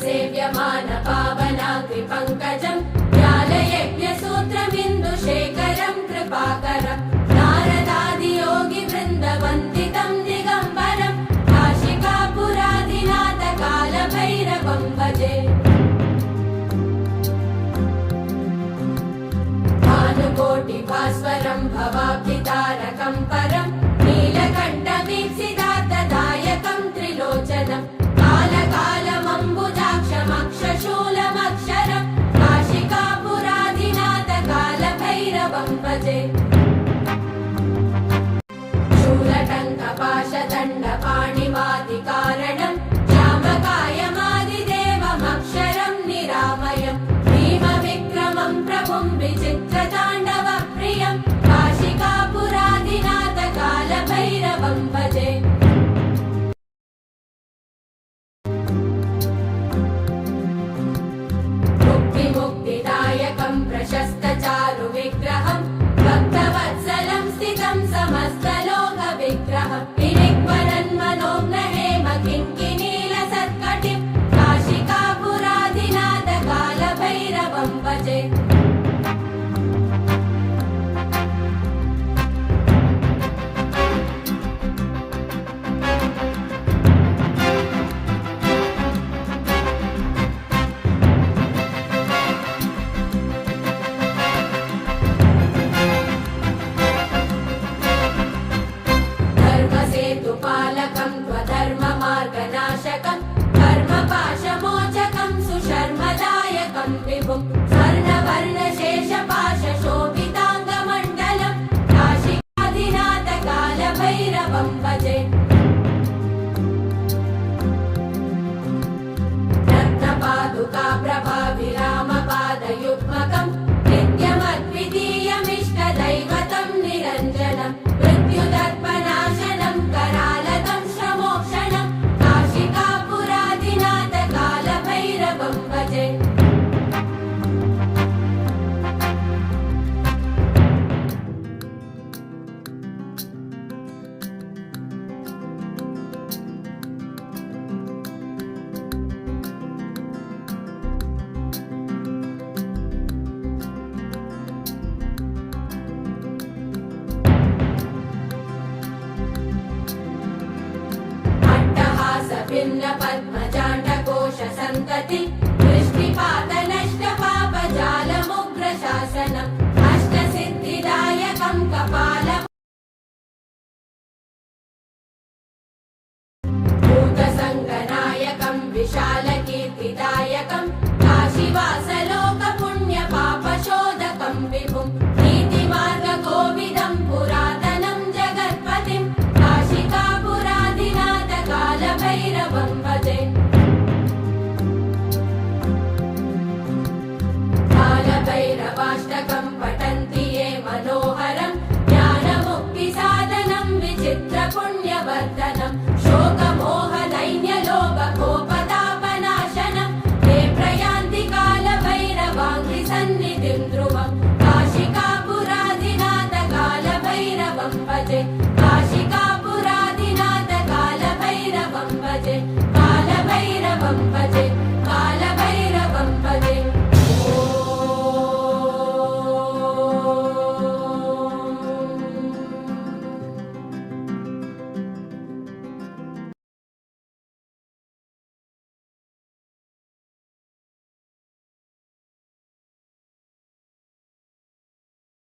सेव्यमान पावनाग्रि पङ्कजम् ज्ञानयज्ञसूत्रमिन्दुशेखरम् कृपाकरम् नारदादियोगि वृन्दवन्दितम् दिगम्बरम् काशिकापुराधिनाथ कालभैरवम् भजे भानुकोटिभास्वरम् भवाब्धितारकम् परम् नीलकण्ठवीक्षितार्थदायकम् त्रिलोचनम् कालकालमम्बुजाक्षमक्षशूलमक्षरम् काशिकापुराधिनाथ कालभैरवम् भजे शूलटङ्कपाशदण्डपाणिवादिकारणम् श्यामकायमादिदेवमक्षरम् निरामयम् भीमविक्रमम् प्रभुम् विचित्रताण्डवप्रियम् काशिकापुराधिनाथ कालभैरवम् भजे मुक्तिदायकम् प्रशस्तचारुविग्रहम् भक्तवत्सलम् स्थितम् समस्तलोकविग्रहम् विनिक्वरन्मनोग्रहेम किङ्किणीलसत्कटिम् काशिकापुराधिनाथ कालभैरवम् भजे धर्मसेतुपालकम् त्वधर्ममार्गनाशकम् कर्मपाशमोचकम् सुशर्मदायकम् विभुम् स्वर्णवर्णशेषपाशशोभिताङ्गमण्डलम् काशिकाधिनाथ कालभैरवम् भजे रत्नपादुका प्रभाविरामपादयुग्मकम् नित्यमद्वितीयमिष्टदैवतम् निरञ्जनम् मृत्युदर्पनाशनम् करालदं श्रमोक्षणम् काशिकापुराधिनाथ कालभैरवम् भजे भिन्न पद्मजाण्डकोश सन्तति दृष्टिपातनष्टपापजालमुग्रशासनम् अष्टसिद्धिदायकम् कपालम् भूतसङ्गनायकम् विशालम्